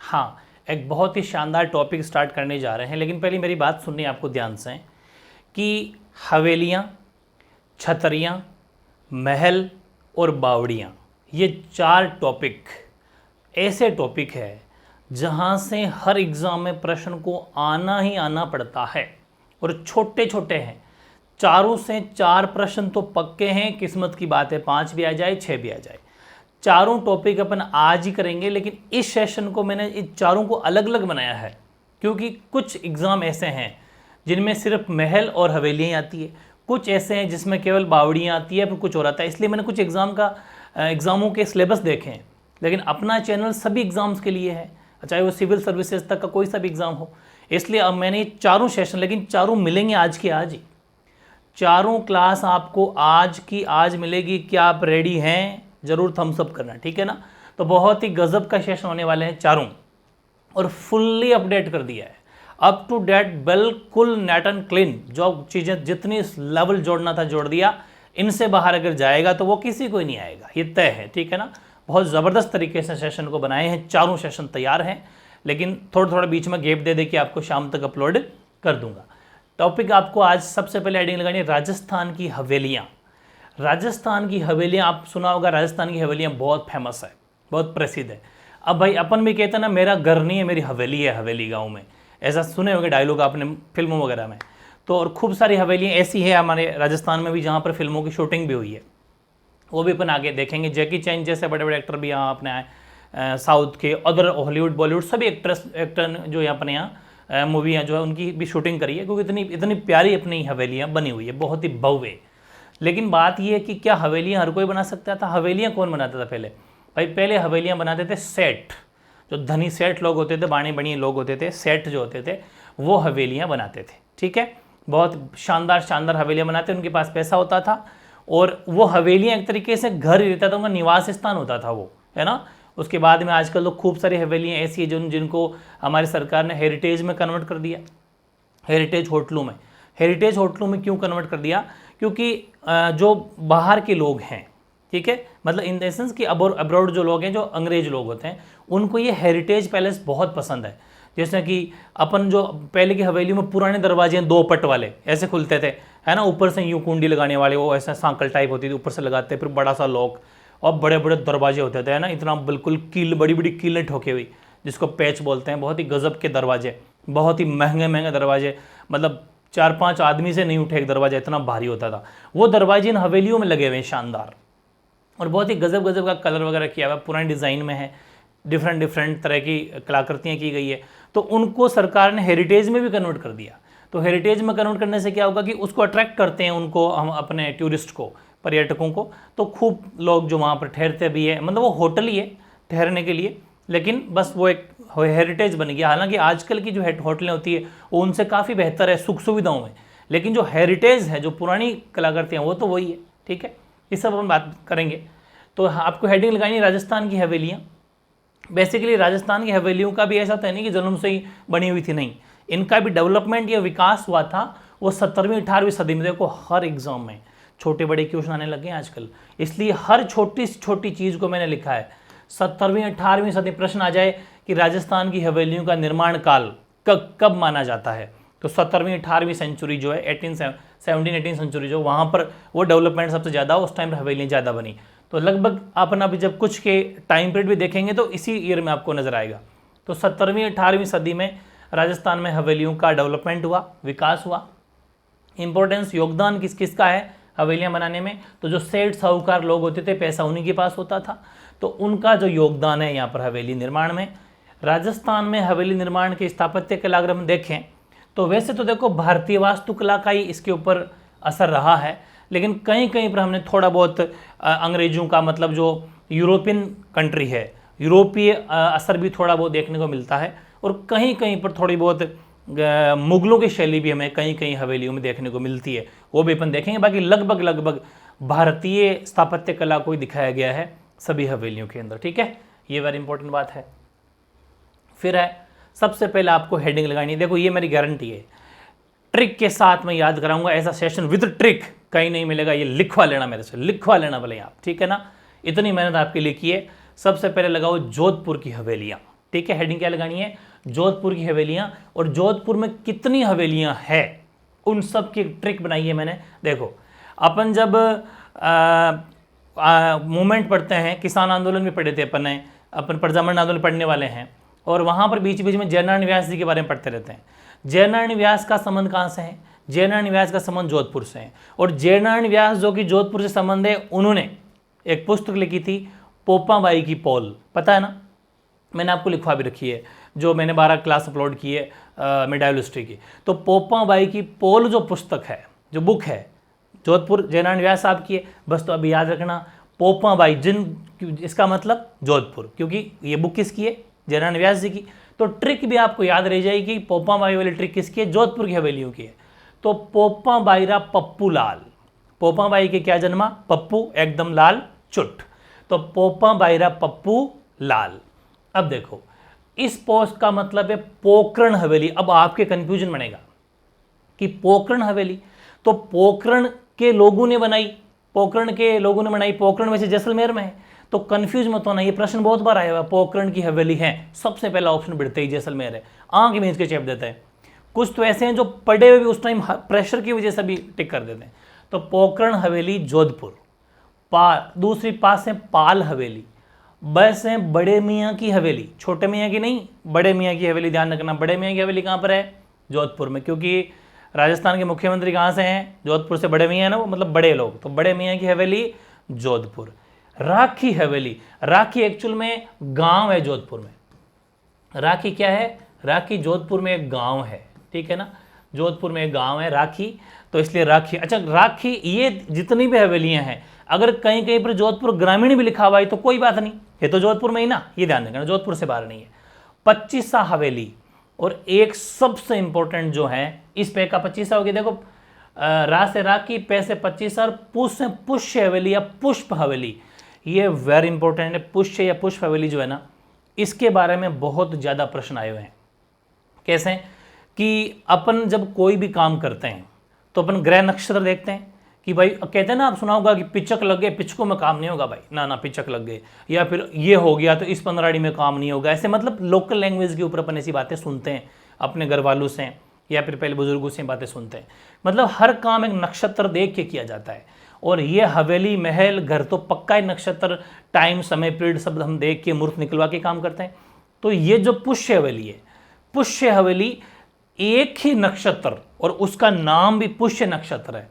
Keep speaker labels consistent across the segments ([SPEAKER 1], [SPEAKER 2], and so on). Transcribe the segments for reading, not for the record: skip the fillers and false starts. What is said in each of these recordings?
[SPEAKER 1] हाँ, एक बहुत ही शानदार टॉपिक स्टार्ट करने जा रहे हैं, लेकिन पहले मेरी बात सुननी है आपको ध्यान से कि हवेलियाँ, छतरियाँ, महल और बावड़ियाँ, ये 4 टॉपिक ऐसे टॉपिक है जहाँ से हर एग्ज़ाम में प्रश्न को आना ही आना पड़ता है और छोटे छोटे हैं। चारों से 4 प्रश्न तो पक्के हैं, किस्मत की बात है 5 भी आ जाए 6 भी आ जाए। चारों टॉपिक अपन आज ही करेंगे, लेकिन इस सेशन को मैंने इन चारों को अलग अलग बनाया है क्योंकि कुछ एग्ज़ाम ऐसे हैं जिनमें सिर्फ महल और हवेलियाँ आती है, कुछ ऐसे हैं जिसमें केवल बावड़ियाँ आती है, फिर कुछ और आता है। इसलिए मैंने कुछ एग्ज़ामों के सिलेबस देखे हैं, लेकिन अपना चैनल सभी एग्ज़ाम्स के लिए है, चाहे वो सिविल सर्विसेज तक का कोई सा भी एग्ज़ाम हो। इसलिए अब मैंने चारों सेशन, लेकिन चारों मिलेंगे आज की आज ही, चारों क्लास आपको आज की आज मिलेगी। क्या आप रेडी हैं? ज़रूर थम्स अप करना, ठीक है ना। तो बहुत ही गजब का सेशन होने वाले हैं चारों, और फुल्ली अपडेट कर दिया है, अप टू डेट, बिल्कुल नेट एंड क्लीन। जो चीज़ें जितनी लेवल जोड़ना था जोड़ दिया। इनसे बाहर अगर जाएगा तो वो किसी को ही नहीं आएगा, ये तय है, ठीक है ना। बहुत ज़बरदस्त तरीके से सेशन को बनाए हैं, चारों सेशन तैयार हैं, लेकिन थोड़ा थोड़ा बीच में गैप दे दे कि आपको शाम तक अपलोड कर दूंगा। टॉपिक आपको आज सबसे पहले हेडिंग लगानी है राजस्थान की हवेलियाँ। राजस्थान की हवेलियाँ, आप सुना होगा, राजस्थान की हवेलियाँ बहुत फेमस है, बहुत प्रसिद्ध है। अब भाई अपन भी कहते हैं ना, मेरा घर नहीं है मेरी हवेली है, हवेली गाँव में, ऐसा सुने होंगे डायलॉग आपने फिल्मों वगैरह में। तो और खूब सारी हवेलियाँ ऐसी है हमारे राजस्थान में भी जहाँ पर फिल्मों की शूटिंग भी हुई है, वो भी अपन आगे देखेंगे। जैकी चैन जैसे बड़े बड़े एक्टर भी यहाँ अपने आए, साउथ के, अदर हॉलीवुड बॉलीवुड सभी एक्टर जो यहाँ अपने यहाँ मूवियाँ जो है उनकी भी शूटिंग करी है, क्योंकि इतनी इतनी प्यारी अपनी हवेलियाँ बनी हुई है, बहुत ही भव्य। लेकिन बात यह है कि क्या हवेलियाँ हर कोई बना सकता था? हवेलियाँ कौन बनाता था पहले? भाई पहले हवेलियाँ बनाते थे सेठ, जो धनी सेठ लोग होते थे, बाणी बणी लोग होते थे, सेठ जो होते थे वो हवेलियाँ बनाते थे, ठीक है। बहुत शानदार शानदार हवेलियाँ बनाते, उनके पास पैसा होता था, और वो हवेलियाँ एक तरीके से घर ही रहता था, उनका निवास स्थान होता था वो, है ना। उसके बाद में आजकल तो खूब सारी हवेलियाँ ऐसी है जिनको हमारी सरकार ने हेरिटेज में कन्वर्ट कर दिया, हेरिटेज होटलों में। हेरिटेज होटलों में क्यों कन्वर्ट कर दिया? क्योंकि जो बाहर के लोग हैं, ठीक है, मतलब इन द सेंस कि अब्रॉड जो लोग हैं, जो अंग्रेज लोग होते हैं, उनको ये हेरिटेज पैलेस बहुत पसंद है। जैसे कि अपन जो पहले की हवेलियों में पुराने दरवाजे हैं 2 पट वाले ऐसे खुलते थे, है ना, ऊपर से यूं कुंडी लगाने वाले, वो ऐसा सांकल टाइप होती थी, ऊपर से लगाते, फिर बड़ा सा लॉक, और बड़े बड़े दरवाजे होते थे, है ना, इतना बिल्कुल कील, बड़ी बड़ी कीलें ठोके हुई, जिसको पैच बोलते हैं। बहुत ही गजब के दरवाजे, बहुत ही महंगे महंगे दरवाजे, मतलब 4-5 आदमी से नहीं उठे एक दरवाजा, इतना भारी होता था। वो दरवाजे इन हवेलियों में लगे हुए हैं, शानदार, और बहुत ही गजब गजब का कलर वगैरह किया हुआ, पुराने डिज़ाइन में है, डिफरेंट डिफरेंट तरह की कलाकृतियाँ की गई है। तो उनको सरकार ने हेरिटेज में भी कन्वर्ट कर दिया। तो हेरिटेज में कन्वर्ट करने से क्या होगा कि उसको अट्रैक्ट करते हैं, उनको हम अपने टूरिस्ट को, पर्यटकों को, तो खूब लोग जो वहाँ पर ठहरते भी है, मतलब वो होटल ही है ठहरने के लिए, लेकिन बस वो एक हेरिटेज बन गया। हालांकि आजकल की जो होटलें होती है वो उनसे काफ़ी बेहतर है सुख सुविधाओं में, लेकिन जो हेरिटेज है, जो पुरानी कलाकृतियाँ, वो तो वही है, ठीक है। इस सब हम बात करेंगे। तो आपको हेडिंग लगानी राजस्थान की हवेलियाँ। बेसिकली राजस्थान की हवेलियों का भी ऐसा तो नहीं कि जन्म से ही बनी हुई थी, नहीं, इनका भी डेवलपमेंट या विकास हुआ था वो 17वीं 18वीं सदी में। देखो हर एग्जाम में छोटे बड़े क्वेश्चन आने लगे हैं आजकल, इसलिए हर छोटी से छोटी चीज़ को मैंने लिखा है। 17वीं 18वीं सदी प्रश्न आ जाए कि राजस्थान की हवेलियों का निर्माण काल कब माना जाता है, तो 17वीं 18वीं सेंचुरी जो है, 18 सेंचुरी जो, वहाँ पर वो डेवलपमेंट सबसे ज़्यादा, उस टाइम पर हवेलियाँ ज़्यादा बनी। तो लगभग अपन अभी जब कुछ के टाइम पीरियड भी देखेंगे तो इसी ईयर में आपको नजर आएगा। तो 17वीं 18वीं सदी में राजस्थान में हवेलियों का डेवलपमेंट हुआ, विकास हुआ। इंपॉर्टेंस, योगदान किस किस का है हवेलियां बनाने में? तो जो सेठ साहूकार लोग होते थे, पैसा उन्हीं के पास होता था, तो उनका जो योगदान है यहाँ पर हवेली निर्माण में। राजस्थान में हवेली निर्माण के स्थापत्य कला अगर हम देखें तो वैसे तो देखो भारतीय वास्तुकला का ही इसके ऊपर असर रहा है, लेकिन कहीं कहीं पर हमने थोड़ा बहुत अंग्रेजों का, मतलब जो यूरोपियन कंट्री है, यूरोपीय असर भी थोड़ा बहुत देखने को मिलता है, और कहीं कहीं पर थोड़ी बहुत मुगलों की शैली भी हमें कहीं कहीं हवेलियों में देखने को मिलती है, वो भी अपन देखेंगे। बाकी लगभग लगभग भारतीय स्थापत्य कला को ही दिखाया गया है सभी हवेलियों के अंदर, ठीक है, ये वेरी इंपॉर्टेंट बात है। फिर है, सबसे पहले आपको हेडिंग लगानी है। देखो ये मेरी गारंटी है, ट्रिक के साथ मैं याद कराऊंगा, ऐसा सेशन विद ट्रिक कहीं नहीं मिलेगा, ये लिखवा लेना मेरे से, लिखवा लेना भले आप, ठीक है ना, इतनी मेहनत आपके लिए की है। सबसे पहले लगाओ जोधपुर की हवेलियाँ, ठीक है, हेडिंग क्या लगानी है, जोधपुर की हवेलियां, और जोधपुर में कितनी हवेलियां हैं उन सब की ट्रिक बनाई है मैंने। देखो अपन जब मूवमेंट पढ़ते हैं, किसान आंदोलन भी पढ़े थे अपन प्रजामंड आंदोलन पढ़ने वाले हैं, और वहाँ पर बीच बीच में जयनारायण व्यास जी के बारे में पढ़ते रहते हैं। जयनारायण व्यास का संबंध कहाँ से है, जयनारायण व्यास का संबंध जोधपुर से है, और जयनारायण व्यास जो कि जोधपुर से संबंध है, उन्होंने एक पुस्तक लिखी थी पोपाबाई की पोल, पता है ना, मैंने आपको लिखवा भी रखी है, जो मैंने 12 क्लास अपलोड की है मिडाइल हिस्ट्री की। तो पोपाबाई की पोल जो पुस्तक है, जो बुक है, जोधपुर जयनारायण व्यास साहब की है, बस तो अभी याद रखना पोपाबाई, इसका मतलब जोधपुर, क्योंकि ये बुक किसकी है, जयनारायण व्यास जी की। तो ट्रिक भी आपको याद रह जाएगी, पोपाबाई वाली ट्रिक किसकी है, जोधपुर की हवेलियों की है। तो पोपाबाईरा पप्पू लाल, पोपाबाई के क्या जन्मा, पप्पू एकदम लाल चुट, तो पोपाबाईरा पप्पू लाल। अब देखो इस पोस्ट का मतलब है पोकरण हवेली। अब आपके कंफ्यूजन बनेगा कि पोकरण हवेली, तो पोकरण के लोगों ने बनाई, पोकरण के लोगों ने बनाई, पोकरण में से जैसलमेर में है, तो कंफ्यूज मत होना, ये प्रश्न बहुत बार आया हुआ, पोकरण की हवेली है, सबसे पहला ऑप्शन बढ़ते ही जैसलमेर है, आंख मींच के चेप देते हैं। कुछ तो ऐसे हैं जो पढ़े हुए भी उस टाइम प्रेशर की वजह से भी टिक कर देते हैं। तो पोकरण हवेली जोधपुर, दूसरी पास है पाल हवेली, बस है बड़े मियाँ की हवेली, छोटे मियाँ की नहीं, बड़े मियाँ की हवेली, ध्यान रखना। बड़े मियाँ की हवेली कहाँ पर है, जोधपुर में, क्योंकि राजस्थान के मुख्यमंत्री कहाँ से हैं, जोधपुर से। बड़े मियाँ है ना वो, मतलब बड़े लोग, तो बड़े मियाँ की हवेली जोधपुर। राखी हवेली, राखी एक्चुअल में गांव है जोधपुर में, राखी क्या है, राखी जोधपुर में एक गांव है, ठीक है ना, जोधपुर में एक गांव है राखी, तो इसलिए राखी। अच्छा राखी, ये जितनी भी हवेलियां हैं, अगर कहीं कहीं पर जोधपुर ग्रामीण भी लिखा हुआ है तो कोई बात नहीं, ये तो जोधपुर में ही ना, ये ध्यान रखना, जोधपुर से बाहर नहीं है। 25 हवेली, और एक सबसे इंपॉर्टेंट जो है, इस पे का 25 होगी, देखो रा से राखी, पे से 25 और पुष्प से पुष्य हवेली या पुष्प हवेली, ये वेरी इंपॉर्टेंट है। पुष्य या पुष्प हवेली जो है ना, इसके बारे में बहुत ज़्यादा प्रश्न आए हुए हैं। कैसे कि अपन जब कोई भी काम करते हैं तो अपन ग्रह नक्षत्र देखते हैं कि भाई, कहते हैं ना, आप सुना होगा कि पिचक लग गए, पिचकों में काम नहीं होगा भाई, ना ना पिचक लग गए, या फिर ये हो गया तो इस पंद्राड़ी में काम नहीं होगा, ऐसे मतलब लोकल लैंग्वेज के ऊपर अपन ऐसी बातें सुनते हैं अपने घर वालों से, या फिर पहले बुजुर्गों से बातें सुनते हैं। मतलब हर काम एक नक्षत्र देख के किया जाता है, और ये हवेली महल घर तो पक्का है नक्षत्र, टाइम समय पीरियड सब हम देख के मुहूर्त निकलवा के काम करते हैं। तो ये जो पुष्य हवेली है, पुष्य हवेली एक ही नक्षत्र, और उसका नाम भी पुष्य नक्षत्र है,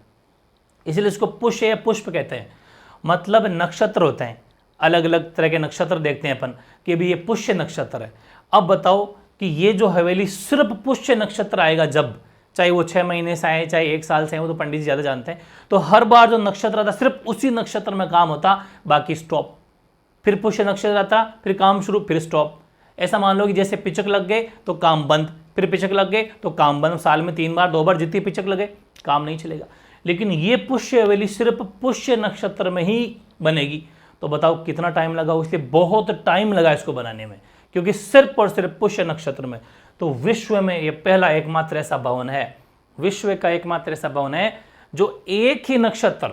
[SPEAKER 1] इसलिए इसको पुष्य या पुष्प कहते हैं। मतलब नक्षत्र होते हैं, अलग अलग तरह के नक्षत्र देखते हैं अपन कि भी ये पुष्य नक्षत्र है। अब बताओ कि ये जो हवेली सिर्फ पुष्य नक्षत्र आएगा जब, चाहे वो 6 महीने से आए चाहे 1 साल से आए, वो तो पंडित जी ज़्यादा जानते हैं, तो हर बार जो नक्षत्र आता सिर्फ उसी नक्षत्र में काम होता, बाकी स्टॉप। फिर पुष्य नक्षत्र आता, फिर काम शुरू, फिर स्टॉप। ऐसा मान लो कि जैसे पिचक लग गए तो काम बंद, फिर पिचक लग गए तो काम बंद, साल में 3 बार 2 बार जितनी पिचक लगे काम नहीं चलेगा। लेकिन ये पुष्य हवेली सिर्फ पुष्य नक्षत्र में ही बनेगी। तो बताओ कितना टाइम लगा, इसलिए बहुत टाइम लगा इसको बनाने में, क्योंकि सिर्फ और सिर्फ पुष्य नक्षत्र में। तो विश्व में ये पहला एकमात्र ऐसा भवन है, विश्व का एकमात्र ऐसा भवन है जो एक ही नक्षत्र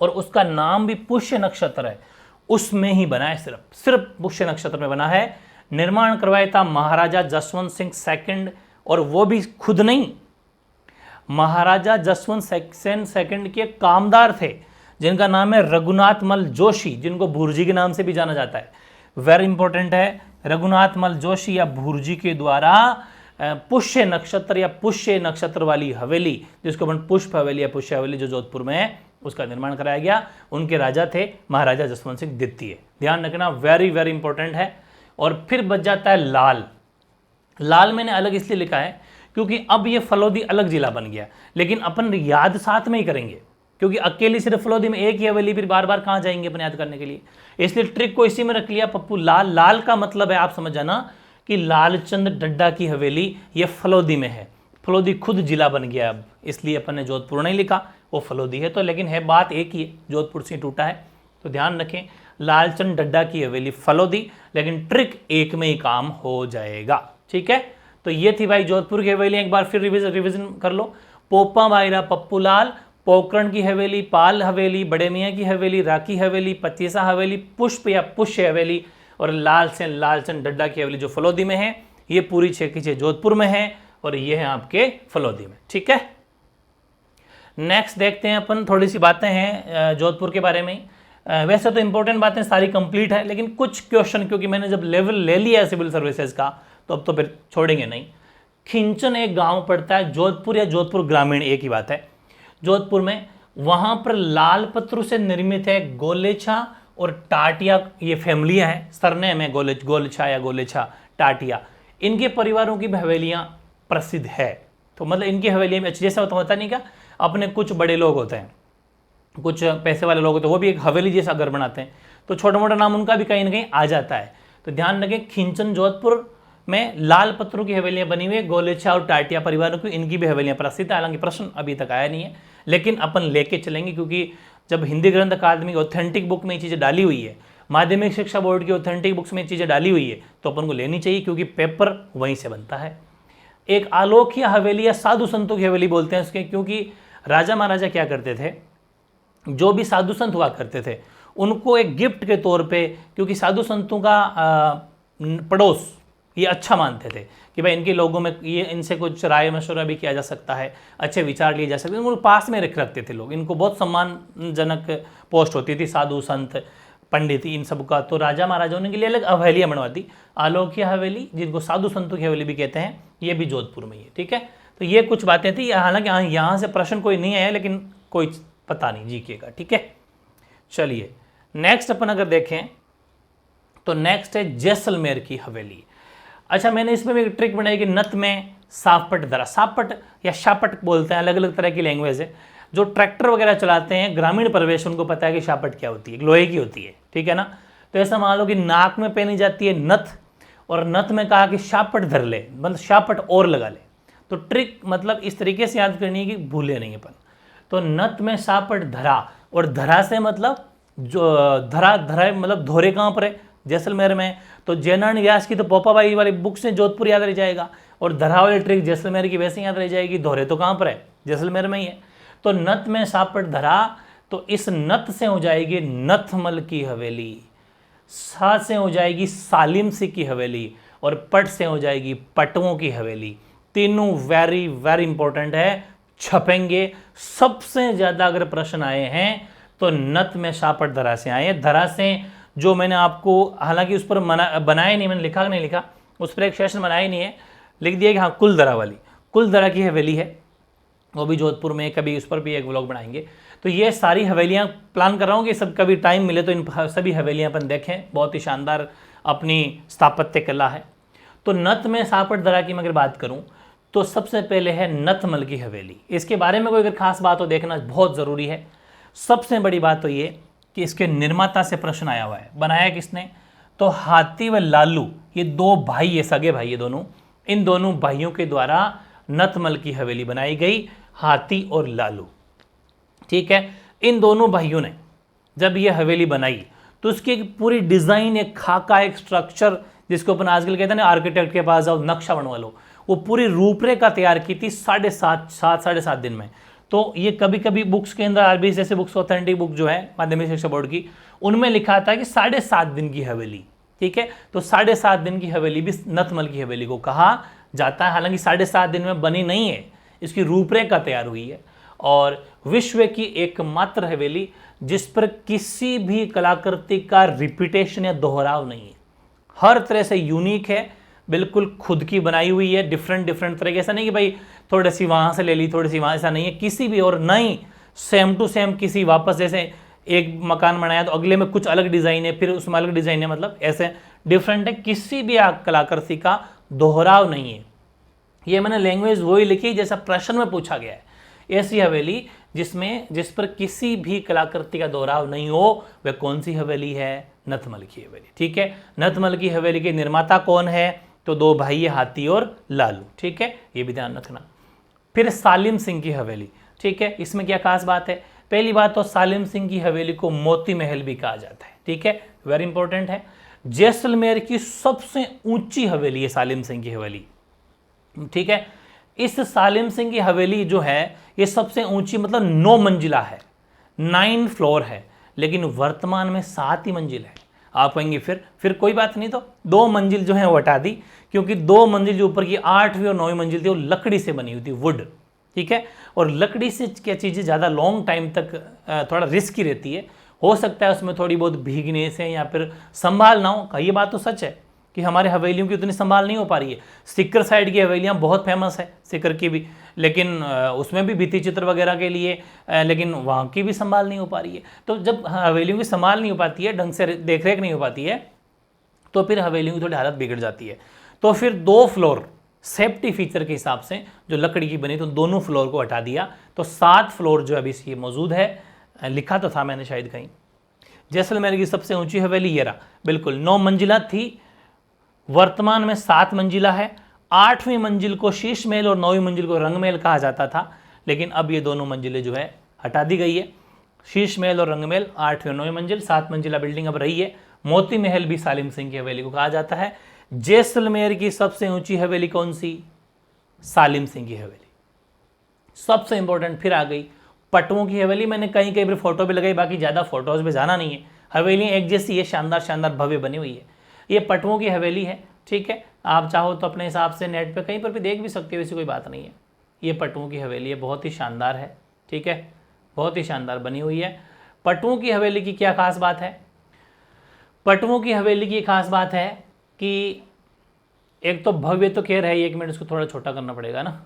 [SPEAKER 1] और उसका नाम भी पुष्य नक्षत्र है, उसमें ही बना है, सिर्फ पुष्य नक्षत्र में बना है। निर्माण करवाया था महाराजा जसवंत सिंह सेकंड, और वो भी खुद नहीं, महाराजा जसवंत सिंह सेकंड के कामदार थे जिनका नाम है रघुनाथ मल जोशी, जिनको भूरजी के नाम से भी जाना जाता है। वेरी इंपॉर्टेंट है, रघुनाथ मल जोशी या भूरजी के द्वारा पुष्य नक्षत्र या पुष्य नक्षत्र वाली हवेली, जिसको अपन पुष्प हवेली या पुष्य हवेली जो जोधपुर में है, उसका निर्माण कराया गया। उनके राजा थे महाराजा जसवंत सिंह द्वितीय, ध्यान रखना, वेरी वेरी इंपॉर्टेंट है। और फिर बच जाता है लाल। लाल मैंने अलग इसलिए लिखा है क्योंकि अब ये फलोदी अलग जिला बन गया, लेकिन अपन याद साथ में ही करेंगे, क्योंकि अकेली सिर्फ फलोदी में एक ही हवेली, फिर बार बार कहाँ जाएंगे अपन याद करने के लिए, इसलिए ट्रिक को इसी में रख लिया पप्पू लाल। लाल का मतलब है, आप समझ जाना कि लालचंद डड्डा की हवेली ये फलोदी में है, फलोदी खुद जिला बन गया अब, इसलिए अपन ने जोधपुर नहीं लिखा, वो फलोदी है। तो लेकिन है बात एक ही है, जोधपुर से टूटा है, तो ध्यान रखें लालचंद डड्डा की हवेली फलोदी, लेकिन ट्रिक एक में ही काम हो जाएगा, ठीक है। तो ये थी भाई जोधपुर की हवेली, एक बार फिर रिविजन कर लो। पोपाबाईरा पप्पू लाल, पोकरण की हवेली, पाल हवेली, बड़े मियाँ की हवेली, राखी हवेली, 25 हवेली, पुष्प या पुष्य हवेली, और लालचंद डड्डा की हवेली जो फलौदी में है, ये पूरी 6 की 6 जोधपुर में है और ये है आपके फलौदी में। ठीक है, नेक्स्ट देखते हैं अपन, थोड़ी सी बातें हैं जोधपुर के बारे में। वैसे तो इंपॉर्टेंट बातें सारी कंप्लीट है, लेकिन कुछ क्वेश्चन क्योंकि मैंने जब लेवल ले लिया है सिविल सर्विसेज का तो अब तो फिर छोड़ेंगे नहीं। खिंचन एक गांव पड़ता है जोधपुर या जोधपुर ग्रामीण, एक ही बात है, जोधपुर में। वहां पर लाल पत्थरों से निर्मित है गोलेछा और टाटिया, ये फैमिलियां हैं, सरनेम है गोलेछा या गोलेछा टाटिया। इनके परिवारों की हवेलियां प्रसिद्ध है। तो मतलब इनकी हवेलियां में जैसा होता नहीं क्या, अपने कुछ बड़े लोग होते हैं, कुछ पैसे वाले लोग होते हैं, वो भी एक हवेली जैसा घर बनाते हैं, तो छोटा मोटा नाम उनका भी कहीं ना कहीं आ जाता है। तो ध्यान रखें, खिंचन जोधपुर में लाल पत्थरों की हवेलियां बनी हुई है, गोलेछा और टाटिया परिवारों की, इनकी भी हवेलियां प्रसिद्ध है। हालांकि प्रश्न अभी तक आया नहीं है, लेकिन अपन लेके चलेंगे, क्योंकि जब हिंदी ग्रंथ अकादमी ऑथेंटिक बुक में ये चीज़ें डाली हुई है, माध्यमिक शिक्षा बोर्ड की ऑथेंटिक बुक्स में ये चीज़ें डाली हुई है, तो अपन को लेनी चाहिए, क्योंकि पेपर वहीं से बनता है। एक आलोक या हवेली या साधु संतों की हवेली बोलते हैं उसके, क्योंकि राजा महाराजा क्या करते थे, जो भी साधु संत हुआ करते थे उनको एक गिफ्ट के तौर पे, क्योंकि साधु संतों का पड़ोस ये अच्छा मानते थे कि भाई इनके लोगों में ये, इनसे कुछ राय मशवरा भी किया जा सकता है, अच्छे विचार लिए जा सकते हैं, उनको पास में रखते थे लोग, इनको बहुत सम्मानजनक पोस्ट होती थी, साधु संत पंडित इन सब का। तो राजा महाराजाओं ने के लिए अलग हवेलियाँ बनवा दी, आलोकीय हवेली जिनको साधु संतों की हवेली भी कहते हैं, ये भी जोधपुर में ही है। ठीक है, तो ये कुछ बातें थी, हालांकि यहाँ से प्रश्न कोई नहीं आया, लेकिन कोई पता नहीं जीके का। ठीक है, चलिए नेक्स्ट अपन अगर देखें तो नेक्स्ट है जैसलमेर की हवेली। अच्छा, मैंने इसमें भी एक ट्रिक बनाई कि नत में सापट धरा, सापट या शापट बोलते हैं, अलग अलग तरह की लैंग्वेज है। जो ट्रैक्टर वगैरह चलाते हैं ग्रामीण परिवेश, उनको पता है कि शापट क्या होती है, लोहे की होती है। ठीक है ना, तो ऐसा मान लो कि नाक में पहनी जाती है नथ, और नथ में कहा कि शापट धर ले, मतलब शापट और लगा ले। तो ट्रिक मतलब इस तरीके से याद करनी है कि भूले नहीं अपन। तो नथ में सापट धरा, और धरा से मतलब जो धरा मतलब धोरे कहाँ पर है, जैसलमेर में। तो जयनारायण व्यास की तो पोपाबाई वाली बुक से जोधपुर याद रह जाएगा, और धरा वाली ट्रिक जैसलमेर की वैसे याद रह जाएगी, धोरे तो कहाँ पर है, जैसलमेर में ही है। तो नथ में सापट धरा, तो इस नथ से हो जाएगी नथमल की हवेली, सा से हो जाएगी सालिम सिंह की हवेली, और पट से हो जाएगी पटवों की हवेली। तीनों वेरी वेरी इंपॉर्टेंट है, छपेंगे। सबसे ज्यादा अगर प्रश्न आए हैं तो नथ में सापट धरा से आए। धरा से जो मैंने आपको, हालांकि उस पर बनाया नहीं, मैंने लिखा नहीं लिखा, उस पर एक सेशन बनाया नहीं है, लिख दिया कि हाँ कुलधरा वाली, कुलधरा की हवेली है, वो भी जोधपुर में, कभी उस पर भी एक व्लॉग बनाएंगे। तो ये सारी हवेलियाँ प्लान कर रहा हूँ कि सब कभी टाइम मिले तो इन सभी हवेलियाँ अपन देखें, बहुत ही शानदार अपनी स्थापत्य कला है। तो नथ में सापट धरा की मैं अगर बात करूँ तो सबसे पहले है नथमल की हवेली। इसके बारे में कोई अगर खास बात हो देखना बहुत ज़रूरी है। सबसे बड़ी बात तो ये कि इसके निर्माता से प्रश्न आया हुआ है, बनाया किसने, तो हाथी व लालू, ये दो भाई, ये सगे भाई ये दोनों, इन दोनों भाइयों के द्वारा नथमल की हवेली बनाई गई, हाथी और लालू। ठीक है, इन दोनों भाइयों ने जब ये हवेली बनाई तो उसकी एक पूरी डिज़ाइन, एक खाका, एक स्ट्रक्चर, जिसको अपन आजकल कहते हैं ना आर्किटेक्ट के पास जाओ नक्शा बनवा लो, वो पूरी रूपरेखा तैयार की थी 7.5 दिन में। तो ये कभी कभी बुक्स के अंदर, आरबीआई जैसे बुक्स, ऑथेंटिक बुक जो है माध्यमिक शिक्षा बोर्ड की, उनमें लिखा था कि 7.5 दिन की हवेली। ठीक है, तो 7.5 दिन की हवेली भी नथमल की हवेली को कहा जाता है। हालांकि 7.5 दिन में बनी नहीं है, इसकी रूपरेखा तैयार हुई है, और विश्व की एकमात्र हवेली जिस पर किसी भी कलाकृति का रिपीटेशन या दोहराव नहीं है, हर तरह से यूनिक है, बिल्कुल खुद की बनाई हुई है, डिफरेंट तरह के। ऐसा नहीं कि भाई थोड़ी सी वहाँ से ले ली, थोड़ी सी वहाँ, ऐसा नहीं है किसी भी, और नहीं सेम टू सेम किसी वापस, जैसे एक मकान बनाया तो अगले में कुछ अलग डिज़ाइन है, फिर उसमें अलग डिज़ाइन है, मतलब ऐसे डिफरेंट है, किसी भी कलाकृति का दोहराव नहीं है। ये मैंने लैंग्वेज वही लिखी जैसा प्रश्न में पूछा गया है। ऐसी हवेली जिस पर किसी भी कलाकृति का दोहराव नहीं हो, वह कौन सी हवेली है, नथमल की हवेली। ठीक है, नथमल की हवेली के निर्माता कौन है, तो दो भाई है, हाथी और लालू। ठीक है, ये भी ध्यान रखना। फिर सालिम सिंह की हवेली। ठीक है, इसमें क्या खास बात है, पहली बात तो सालिम सिंह की हवेली को मोती महल भी कहा जाता है। ठीक है, वेरी इंपॉर्टेंट है। जैसलमेर की सबसे ऊंची हवेली है सालिम सिंह की हवेली। ठीक है, इस सालिम सिंह की हवेली जो है ये सबसे ऊंची, मतलब 9 मंजिला है, 9 फ्लोर है, लेकिन वर्तमान में 7 ही मंजिल है। आप कहेंगे फिर कोई बात नहीं, तो 2 मंजिल जो है वो हटा दी, क्योंकि 2 मंजिल जो ऊपर की 8वीं और 9वीं मंजिल थी वो लकड़ी से बनी हुई थी, वुड, ठीक है। और लकड़ी से क्या चीज़ें ज़्यादा लॉन्ग टाइम तक थोड़ा रिस्की रहती है, हो सकता है उसमें थोड़ी बहुत भीगने से या फिर संभाल ना हो। ये बात तो सच है कि हमारे हवेलियों की उतनी संभाल नहीं हो पा रही है। सिक्कर साइड की हवेलियाँ बहुत फेमस है, सिक्कर की भी, लेकिन उसमें भी भित्ति चित्र वगैरह के लिए, लेकिन वहाँ की भी संभाल नहीं हो पा रही है। तो जब हवेलियों की संभाल नहीं हो पाती है, ढंग से देख रेख नहीं हो पाती है, तो फिर हवेलियों की थोड़ी हालत बिगड़ जाती है। तो फिर 2 फ्लोर सेफ्टी फीचर के हिसाब से जो लकड़ी की बनी, तो दोनों फ्लोर को हटा दिया, तो 7 फ्लोर जो अभी ये मौजूद है। लिखा तो था मैंने शायद कहीं। जैसलमेर की सबसे ऊंची हवेली ये रहा, बिल्कुल 9 मंजिला थी, वर्तमान में 7 मंजिला है। 8वीं मंजिल को शीश महल और 9वीं मंजिल को रंग महल कहा जाता था, लेकिन अब ये दोनों मंजिलें जो है हटा दी गई है। शीश महल और रंग महल 8वीं और 9वीं मंजिल, 7 मंजिला बिल्डिंग अब रही है। मोती महल भी सालिम सिंह की हवेली को कहा जाता है। जैसलमेर की सबसे ऊंची हवेली कौन सी? सालिम सिंह की हवेली। सबसे इंपॉर्टेंट फिर आ गई पटवों की हवेली। मैंने कहीं कहीं पर फोटो भी लगाई, बाकी ज़्यादा फोटोज में जाना नहीं है। हवेलियाँ एक जैसी है, शानदार शानदार भव्य बनी हुई है। ये पटवों की हवेली है, ठीक है। आप चाहो तो अपने हिसाब से नेट पे कहीं पर भी देख भी सकते हो, ऐसी कोई बात नहीं है। ये पटवों की हवेली है, बहुत ही शानदार है, ठीक है, बहुत ही शानदार बनी हुई है। पटवों की हवेली की क्या खास बात है? पटवों की हवेली की खास बात है कि एक तो भव्य तो खैर है, 1 मिनट इसको थोड़ा छोटा करना पड़ेगा ना।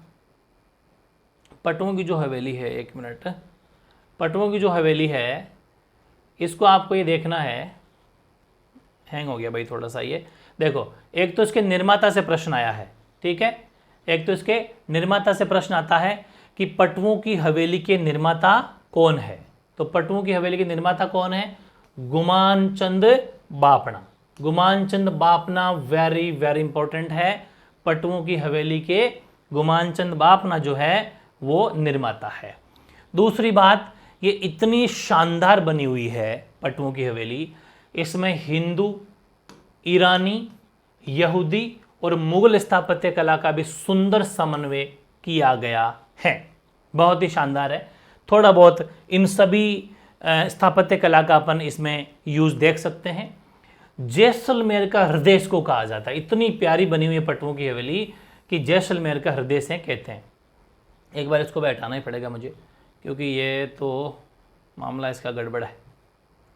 [SPEAKER 1] पटवों की जो हवेली है, 1 मिनट, पटवों की जो हवेली है इसको आपको ये देखना है, हैंग हो गया भाई थोड़ा सा। ये देखो, एक तो इसके निर्माता से प्रश्न आया है, ठीक है, एक तो इसके निर्माता से प्रश्न आता है कि पटवों की हवेली के निर्माता कौन है। तो पटवों की हवेली के निर्माता कौन है? गुमान चंद बापना। गुमान चंद बापना वेरी वेरी इंपॉर्टेंट है। पटवों की हवेली के गुमान चंद बापना जो है वो निर्माता है। दूसरी बात, ये इतनी शानदार बनी हुई है पटवों की हवेली, इसमें हिंदू, ईरानी, यहूदी और मुगल स्थापत्य कला का भी सुंदर समन्वय किया गया है। बहुत ही शानदार है। थोड़ा बहुत इन सभी स्थापत्य कला का अपन इसमें यूज देख सकते हैं। जैसलमेर का हृदय इसको कहा जाता है। इतनी प्यारी बनी हुई है पटवों की हवेली कि जैसलमेर का हृदय से कहते हैं। एक बार इसको बैठाना ही पड़ेगा मुझे, क्योंकि ये तो मामला इसका गड़बड़ है।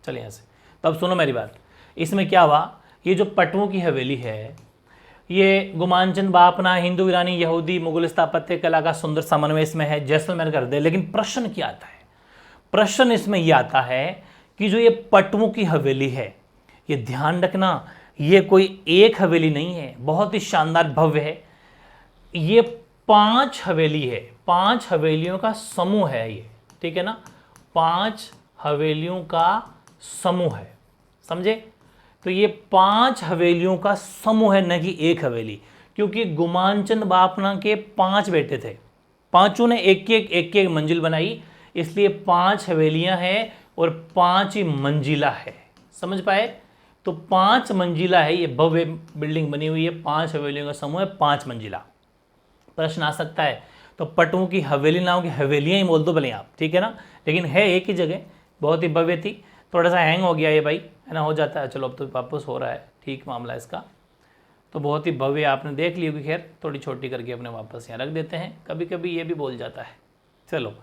[SPEAKER 1] चलिए यहाँ से, तब सुनो मेरी बात। इसमें क्या हुआ, ये जो पटवों की हवेली है ये गुमानचंद बापना, हिंदू, ईरानी, यहूदी, मुगल स्थापत्य कला का सुंदर समन्वय इसमें है, जैसलमेर का हृदय। लेकिन प्रश्न क्या आता है? प्रश्न इसमें यह आता है कि जो ये पटवों की हवेली है, ये ध्यान रखना, ये कोई एक हवेली नहीं है, बहुत ही शानदार भव्य है। ये 5 हवेली है, 5 हवेलियों का समूह है ये, ठीक है ना, 5 हवेलियों का समूह है, समझे? तो ये 5 हवेलियों का समूह है, न कि एक हवेली, क्योंकि गुमानचंद बापना के 5 बेटे थे, पांचों ने एक एक मंजिल बनाई, इसलिए 5 हवेलियां हैं और 5 ही मंजिला है। समझ पाए? तो 5 मंजिला है, ये भव्य बिल्डिंग बनी हुई है, 5 हवेलियों का समूह है, 5 मंजिला। प्रश्न आ सकता है तो पटवों की हवेली नाम की हवेलियां ही बोल दो भले आप, ठीक है ना, लेकिन है एक ही जगह, बहुत ही भव्य थी। थोड़ा सा हैंग हो गया ये भाई, है ना, हो जाता है। चलो अब तो वापस हो रहा है, ठीक मामला इसका। तो बहुत ही भव्य आपने देख ली होगी, खैर थोड़ी छोटी करके अपने वापस यहाँ रख देते हैं, कभी कभी ये भी बोल जाता है। चलो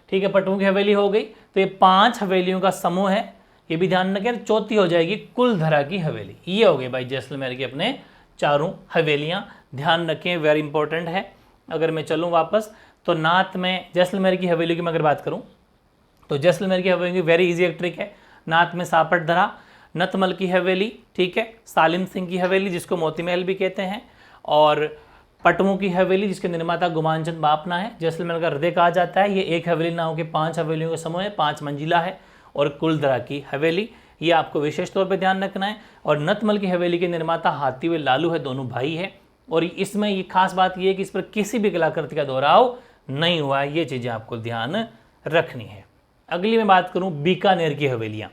[SPEAKER 1] ठीक है, पटवों की हवेली हो गई। तो ये 5 हवेलियों का समूह है, ये भी ध्यान रखें। चौथी हो जाएगी कुलधरा की हवेली। ये हो गई भाई जैसलमेर की अपने 4 हवेलियाँ, ध्यान रखें, वेरी इंपॉर्टेंट है। अगर मैं चलूँ वापस तो नात में जैसलमेर की हवेली की मैं अगर बात करूँ तो जैसलमेर की हवेली की वेरी इजी एक ट्रिक है। नात में सापट धरा, नतमल की हवेली, ठीक है, सालिम सिंह की हवेली जिसको मोती महल भी कहते हैं, और पटवों की हवेली जिसके निर्माता गुमानचंद बापना है, जैसलमेर का हृदय कहा जाता है। ये एक हवेली ना हो के 5 हवेलियों का समूह है, 5 मंजिला है। और कुलधरा की हवेली, ये आपको विशेष तौर पर ध्यान रखना है। और नतमल की हवेली के निर्माता हाथी व लालू है, दोनों भाई है। और इसमें ये खास बात ये है कि इस पर किसी भी कलाकृति का दोहराव नहीं हुआ है, ये चीज़ें आपको ध्यान रखनी है। अगली मैं बात करूं बीकानेर की हवेलियां।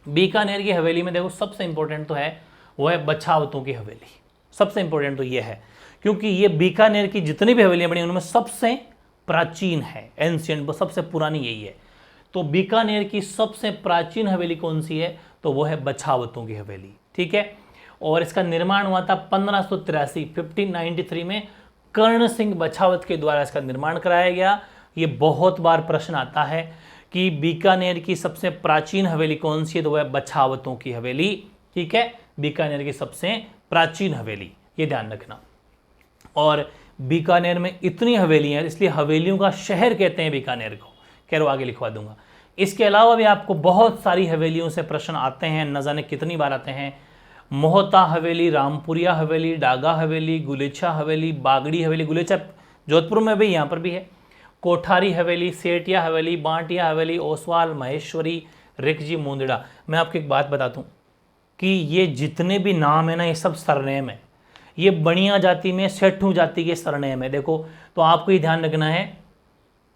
[SPEAKER 1] बीकानेर की हवेली में देखो सबसे इंपॉर्टेंट तो है वो है बछावतों की हवेली। सबसे इंपॉर्टेंट तो ये है क्योंकि ये बीकानेर की जितनी भी हवेलियां बनी उनमें सबसे प्राचीन है, एंशियंट, सबसे पुरानी यही है। तो बीकानेर की सबसे प्राचीन हवेली कौन सी है, तो वो है बछावतों की हवेली, ठीक है। और इसका निर्माण हुआ था 1593 में कर्ण सिंह बछावत के द्वारा इसका निर्माण कराया गया। ये बहुत बार प्रश्न आता है कि बीकानेर की सबसे प्राचीन हवेली कौन सी है, तो वह बछावतों की हवेली, ठीक है, बीकानेर की सबसे प्राचीन हवेली, ये ध्यान रखना। और बीकानेर में इतनी हवेलियां हैं इसलिए हवेलियों का शहर कहते हैं बीकानेर को, कह रहा आगे लिखवा दूंगा। इसके अलावा भी आपको बहुत सारी हवेलियों से प्रश्न आते हैं, न जाने कितनी बार आते हैं। मोहता हवेली, रामपुरिया हवेली, डागा हवेली, गुलेछा हवेली, बागड़ी हवेली, गुलेछा जोधपुर में भी, यहाँ पर भी है, कोठारी हवेली, सेठिया हवेली, बांटिया हवेली, ओसवाल, महेश्वरी, रिखजी, मुंदड़ा। मैं आपको एक बात बता दूं कि ये जितने भी नाम है ना, ये सब सरनेम है। ये बनिया जाति में सेठू जाति के सरनेम है। देखो, तो आपको ये ध्यान रखना है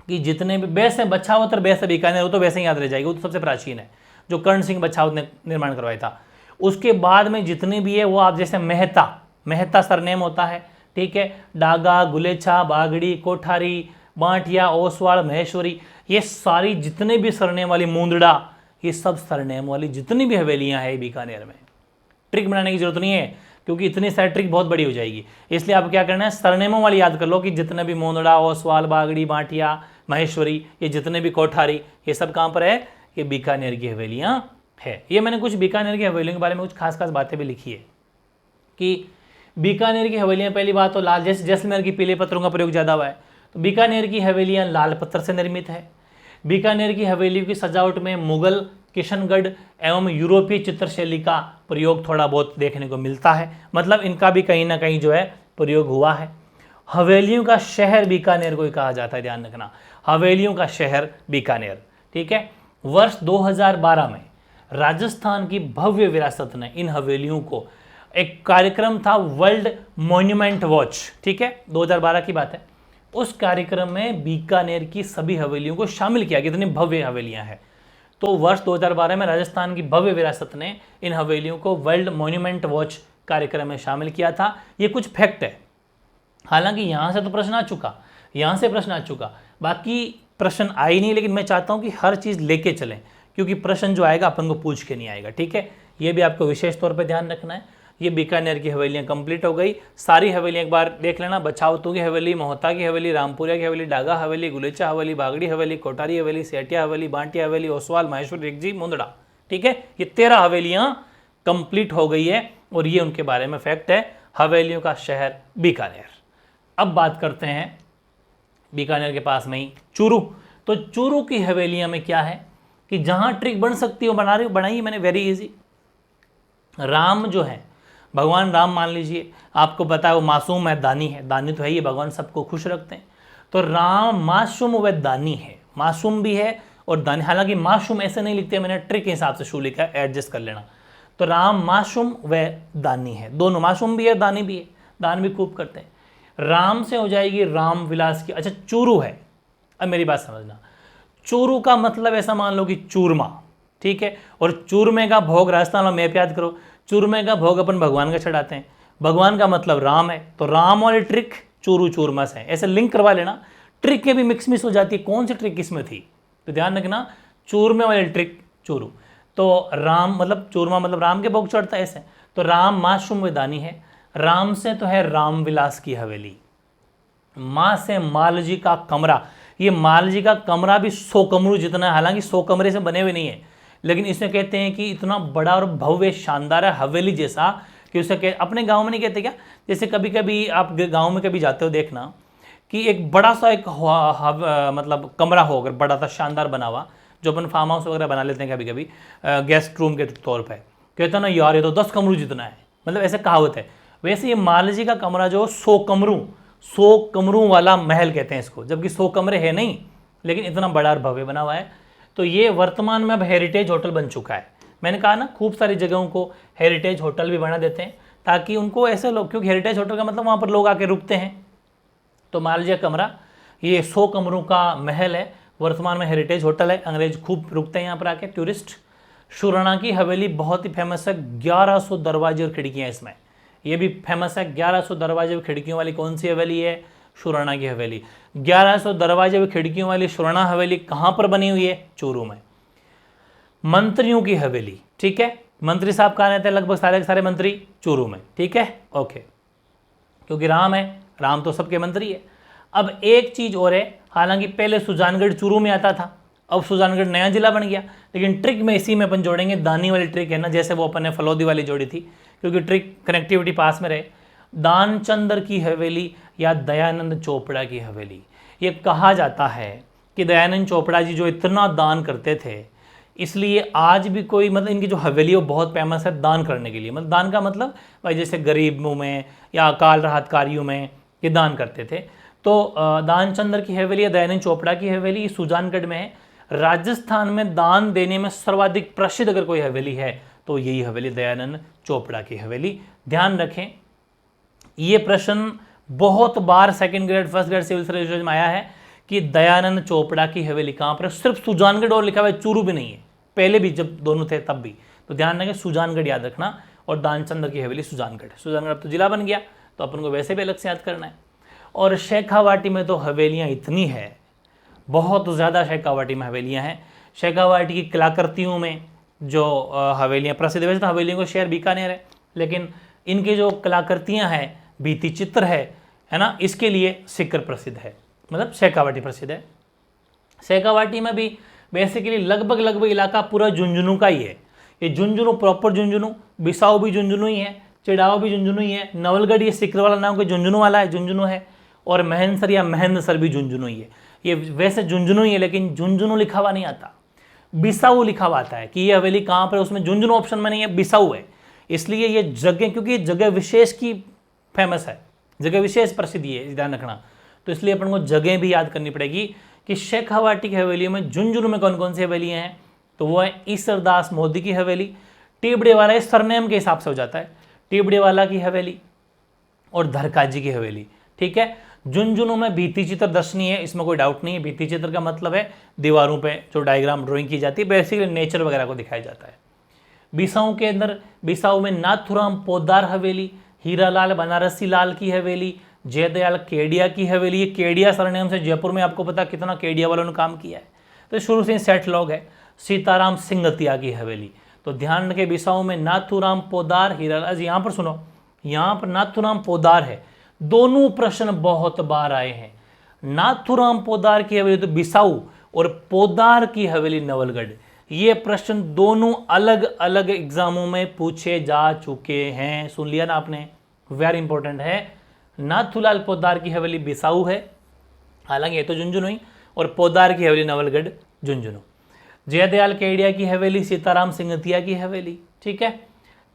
[SPEAKER 1] कि जितने भी बेस है बछावत और बेस है बीकानेर, वो तो वैसे ही याद रह जाएगी, वो तो सबसे प्राचीन है, जो कर्ण सिंह बछावत ने निर्माण करवाया था। उसके बाद में जितने भी है वो आप जैसे मेहता सरनेम होता है, ठीक है, डागा, गुलेछा, बागड़ी, कोठारी, बांटिया, ओसवाल, महेश्वरी, ये सारी जितने भी सरनेम वाली, मुंदड़ा, ये सब सरनेम वाली जितनी भी हवेलियां हैं बीकानेर में। ट्रिक बनाने की जरूरत नहीं है क्योंकि इतनी सारी ट्रिक बहुत बड़ी हो जाएगी, इसलिए आप क्या करना है, सरनेमों वाली याद कर लो कि जितने भी मुंदड़ा, ओसवाल, बागड़ी, बांटिया, महेश्वरी, ये जितने भी कोठारी, ये सब कहाँ पर है, ये बीकानेर की हवेलियां है। ये मैंने कुछ बीकानेर की हवेलियों के बारे में कुछ खास बातें भी लिखी है कि बीकानेर की हवेलियां, पहली बात तो लाल, जैसे जैसलमेर की पीले पत्थरों का प्रयोग ज़्यादा हुआ है, तो बीकानेर की हवेलियां लाल पत्थर से निर्मित है। बीकानेर की हवेलियों की सजावट में मुगल, किशनगढ़ एवं यूरोपीय चित्रशैली का प्रयोग थोड़ा बहुत देखने को मिलता है, मतलब इनका भी कहीं ना कहीं जो है प्रयोग हुआ है। हवेलियों का शहर बीकानेर को ही कहा जाता है, ध्यान रखना, हवेलियों का शहर बीकानेर, ठीक है। वर्ष 2012 में राजस्थान की भव्य विरासत ने इन हवेलियों को, एक कार्यक्रम था वर्ल्ड मॉन्यूमेंट वॉच, ठीक है, 2012 की बात है, उस कार्यक्रम में बीकानेर की सभी हवेलियों को शामिल किया, कितनी भव्य हवेलियां हैं। तो वर्ष 2012 में राजस्थान की भव्य विरासत ने इन हवेलियों को वर्ल्ड मॉन्यूमेंट वॉच कार्यक्रम में शामिल किया था। ये कुछ फैक्ट है, हालांकि यहाँ से तो प्रश्न आ चुका, यहाँ से प्रश्न आ चुका, बाकी प्रश्न आए नहीं, लेकिन मैं चाहता हूँ कि हर चीज़ लेके चलें क्योंकि प्रश्न जो आएगा अपन को पूछ के नहीं आएगा, ठीक है। ये भी आपको विशेष तौर पर ध्यान रखना है। ये बीकानेर की हवेलियां कंप्लीट हो गई, सारी हवेलियां एक बार देख लेना, बछावतों की हवेली, मोहता की हवेली, रामपुरिया की हवेली, डागा हवेली, गुलेचा हवेली, बागड़ी हवेली, कोठारी हवेली, सेठिया हवेली, बांटिया हवेली, ओसवाल, महेश्वर, रिखजी, मुंदड़ा, ठीक है। ये 13 हवेलियां कंप्लीट हो गई है और ये उनके बारे में फैक्ट है, हवेलियों का शहर बीकानेर। अब बात करते हैं बीकानेर के पास में ही चूरू। तो चूरू की हवेलियां में क्या है कि जहां ट्रिक बन सकती है वो बनाई मैंने, वेरी इजी। राम जो है, भगवान राम मान लीजिए, आपको पता है वो मासूम है, दानी है, दानी तो है ही, भगवान सबको खुश रखते हैं, तो राम मासूम व दानी है, मासूम भी है और दानी, हालांकि मासूम ऐसे नहीं लिखते, मैंने ट्रिक के हिसाब से शू लिखा है, एडजस्ट कर लेना। तो राम मासूम व दानी है, दोनों, मासूम भी है, दानी भी है, दान भी खूब करते हैं। राम से हो जाएगी राम विलास की। अच्छा, चूरू है, अब मेरी बात समझना, चूरू का मतलब ऐसा मान लो कि चूरमा, ठीक है, और चूरमे का भोग राजस्थान में मैप याद करो, चूरमे का भोग अपन भगवान का चढ़ाते हैं, भगवान का मतलब राम है, तो राम वाली ट्रिक चूरू चूरमा से है, ऐसे लिंक करवा लेना। ट्रिक के भी मिक्स हो जाती है, कौन सी ट्रिक किसमें थी, तो ध्यान रखना, चूरमे वाली ट्रिक चूरू, तो राम मतलब चूरमा मतलब राम के भोग चढ़ता है ऐसे, तो राम मासूम वेदानी है। राम से तो है रामविलास की हवेली, माँ से मालजी का कमरा, ये मालजी का कमरा भी 100 कमरू जितना है, हालांकि 100 कमरे से बने हुए नहीं है, लेकिन इसे कहते हैं कि इतना बड़ा और भव्य शानदार है, हवेली जैसा, कि उसे अपने गांव में नहीं कहते क्या, जैसे कभी कभी आप गांव में कभी जाते हो देखना कि एक बड़ा सा एक मतलब कमरा हो, अगर बड़ा सा शानदार बना हुआ, जो अपन फार्म हाउस वगैरह बना लेते हैं कभी कभी गेस्ट रूम के तौर पर, कहते हैं ना यार ये तो 10 कमरू जितना है, मतलब ऐसे कहावत है। वैसे ये मालजी का कमरा जो 100 कमरों वाला महल कहते हैं इसको, जबकि 100 कमरे है नहीं, लेकिन इतना बड़ा और भव्य बना हुआ है। तो ये वर्तमान में अब हेरिटेज होटल बन चुका है। मैंने कहा ना, खूब सारी जगहों को हेरिटेज होटल भी बना देते हैं ताकि उनको ऐसे लोग, क्योंकि हेरिटेज होटल का मतलब वहाँ पर लोग आके रुकते हैं। तो मालजी का कमरा ये 100 कमरों का महल है, वर्तमान में हेरिटेज होटल है, अंग्रेज खूब रुकते हैं यहाँ पर आके, टूरिस्ट। शुराना की हवेली बहुत ही फेमस है, 1100 दरवाजे और खिड़कियाँ इसमें, ये भी फेमस है। 1100 दरवाजे और खिड़कियों वाली कौन सी हवेली है? शुराना की हवेली। 1100 दरवाजे व खिड़कियों वाली शुराना हवेली कहाँ पर बनी हुई है? चूरू में। मंत्रियों की हवेली, ठीक है, मंत्री साहब कहाँ रहते हैं? लगभग सारे के सारे मंत्री चूरू में, ठीक है, ओके, क्योंकि राम है, राम तो सबके मंत्री है। अब एक चीज और है, हालांकि पहले सुजानगढ़ चूरू में आता था, अब सुजानगढ़ नया जिला बन गया, लेकिन ट्रिक में इसी में अपन जोड़ेंगे, दानी वाली ट्रिक है ना, जैसे वो अपन ने फलौदी वाली जोड़ी थी, क्योंकि ट्रिक कनेक्टिविटी पास में रहे। दानचंद्र की हवेली या दयानंद चोपड़ा की हवेली। ये कहा जाता है कि दयानंद चोपड़ा जी जो इतना दान करते थे, इसलिए आज भी कोई मतलब इनकी जो हवेली वो बहुत फेमस है दान करने के लिए। मतलब दान का मतलब भाई जैसे गरीबों में या अकाल राहत कार्यों में ये दान करते थे। तो दानचंद्र की हवेली या दयानंद चोपड़ा की हवेली सुजानगढ़ में है। राजस्थान में दान देने में सर्वाधिक प्रसिद्ध अगर कोई हवेली है तो यही हवेली दयानंद चोपड़ा की हवेली। ध्यान रखें, ये प्रश्न बहुत बार second grade, first grade civil service में आया है कि दयानंद चोपड़ा की हवेली कहाँ पर है। सिर्फ सुजानगढ़ और लिखा हुआ है, चूरू भी नहीं है, पहले भी जब दोनों थे तब भी। तो ध्यान रखें, सुजानगढ़ याद रखना, और दानचंद्र की हवेली सुजानगढ़। सुजानगढ़ अब तो जिला बन गया, तो अपन को वैसे भी अलग से याद करना है। और शेखावाटी में तो हवेलियाँ इतनी है, बहुत ज़्यादा शेखावाटी में हवेलियाँ हैं। शेखावाटी की कलाकृतियों में जो हवेलियाँ प्रसिद्ध, वैसे तो हवेलियों का शहर बीकानेर है, लेकिन इनकी जो कलाकृतियाँ हैं, भित्ति चित्र है ना, इसके लिए सीकर प्रसिद्ध है, मतलब शेखावाटी प्रसिद्ध है। शेखावाटी में भी बेसिकली लगभग इलाका पूरा झुंझुनू का ही है। ये झुंझुनू प्रॉपर झुंझुनू, बिसाऊ भी झुंझुनू ही है, चिड़ाव भी झुंझुनू ही है, नवलगढ़ ये सिकर वाला नाम के झुंझुनू वाला है, झुंझुनू है, और महेंद्रसर या महेंद्रसर भी झुंझुनू ही है। ये वैसे झुंझुनू ही है, लेकिन झुंझुनू लिखा हुआ नहीं आता, बिसाऊ लिखा हुआ आता है कि ये हवेली कहाँ पर है, उसमें झुंझुनू ऑप्शन में नहीं है, बिसाऊ है। इसलिए ये जगह, क्योंकि ये जगह विशेष की फेमस है, जगह विशेष प्रसिद्धि है, ध्यान रखना। तो इसलिए अपन को जगह भी याद करनी पड़ेगी कि शेखावाटी की हवेलियों में झुंझुनू में कौन कौन सी हवेलियाँ हैं। तो वो है ईश्वरदास मोदी की हवेली, टिबड़े वाला इस सरनेम के हिसाब से हो जाता है, टिबड़े वाला की हवेली, और धरकाजी की हवेली, ठीक है। झुंझुनू में भित्ति चित्र दर्शनीय है, इसमें कोई डाउट नहीं है। भित्ति चित्र का मतलब है दीवारों पे जो डायग्राम ड्राइंग की जाती है, बेसिकली नेचर वगैरह को दिखाया जाता है। बिसाऊ के अंदर, बिसाऊ में नाथुराम पोद्दार हवेली, हीरालाल बनारसी लाल की हवेली, जयदयाल केडिया की हवेली। ये केडिया सरनेम से जयपुर में आपको पता कितना केडिया वालों ने काम किया है, तो शुरू से सेठ लोग है। सीताराम सिंगतिया की हवेली। तो ध्यान रखें, बिसाऊ में नाथुराम पोद्दार, हीरालाल, यहाँ पर सुनो, यहाँ पर नाथुराम पोद्दार है। दोनों प्रश्न बहुत बार आए हैं। नाथुराम पोद्दार की हवेली तो बिसाऊ, और पोद्दार की हवेली नवलगढ़। ये प्रश्न दोनों अलग अलग एग्जामों में पूछे जा चुके हैं, सुन लिया ना आपने, वेरी इंपॉर्टेंट है। नाथूलाल पोद्दार की हवेली बिसाऊ है, हालांकि ये तो झुंझुनू ही, और पोद्दार की हवेली नवलगढ़ झुंझुनू। जयदयाल केडिया की हवेली सीताराम सिंगतिया की हवेली, ठीक है।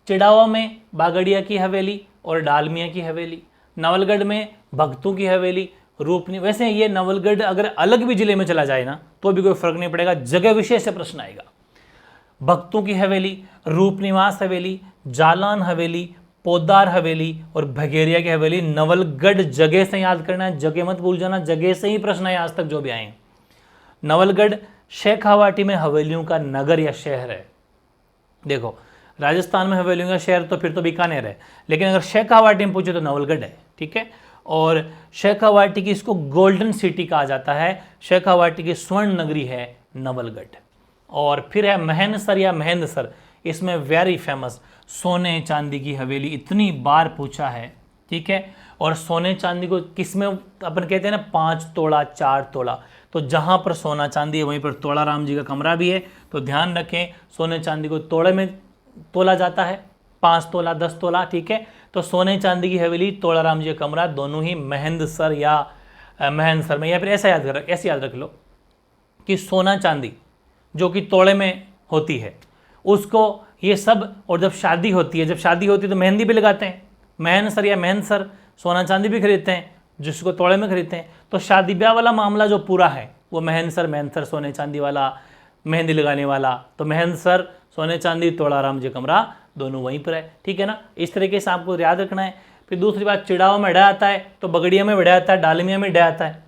[SPEAKER 1] चिड़ावा में बागड़िया की हवेली और डालमिया की हवेली। नवलगढ़ में भक्तों की हवेली, रूपनी। वैसे ये नवलगढ़ अगर अलग भी जिले में चला जाए ना तो भी कोई फर्क नहीं पड़ेगा, जगह विशेष से प्रश्न आएगा। भक्तों की हवेली, रूपनिवास हवेली, जालान हवेली, पोद्दार हवेली और भगेरिया की हवेली। नवलगढ़ जगह से याद करना है, जगह मत भूल जाना, जगह से ही प्रश्न है आज तक जो भी आए हैं। नवलगढ़ शेखावाटी में हवेलियों का नगर या शहर है। देखो, राजस्थान में हवेलियों का शहर तो फिर तो बीकानेर है, लेकिन अगर शेखावाटी में पूछे तो नवलगढ़ है, ठीक है। और शेखावाटी की इसको गोल्डन सिटी कहा जाता है, शेखावाटी की स्वर्ण नगरी है नवलगढ़। और फिर है महेंद्रसर या महेंद्रसर, इसमें वेरी फेमस सोने चांदी की हवेली, इतनी बार पूछा है, ठीक है। और सोने चांदी को किस में अपन कहते हैं ना, 5 तोला 4 तोला, तो जहाँ पर सोना चांदी है वहीं पर तोला राम जी का कमरा भी है। तो ध्यान रखें, सोने चांदी को तोड़े में तोला जाता है, 5 तोला 10 तोला, ठीक है। तो सोने चांदी की हवेली, तोला राम जी का कमरा, दोनों ही महेंद्रसर या महेंद्रसर में। या फिर ऐसे याद रख लो कि सोना चांदी जो कि तोड़े में होती है उसको ये सब, और जब शादी होती है तो मेहंदी भी लगाते हैं, महेंद्रसर या महेंद्रसर सोना चांदी भी खरीदते हैं, जिसको तोड़े में खरीदते हैं। तो शादी ब्याह वाला मामला जो पूरा है वो महेंद्रसर सोने चांदी वाला, मेहंदी लगाने वाला, तो महेंद्रसर सोने चांदी, तोड़ा राम जी कमरा, दोनों वहीं पर है, ठीक है ना। इस तरीके से आपको याद रखना है। फिर दूसरी बात, चिड़ाव में डा आता है तो बगड़िया में डा आता है, डालमिया में डा आता है,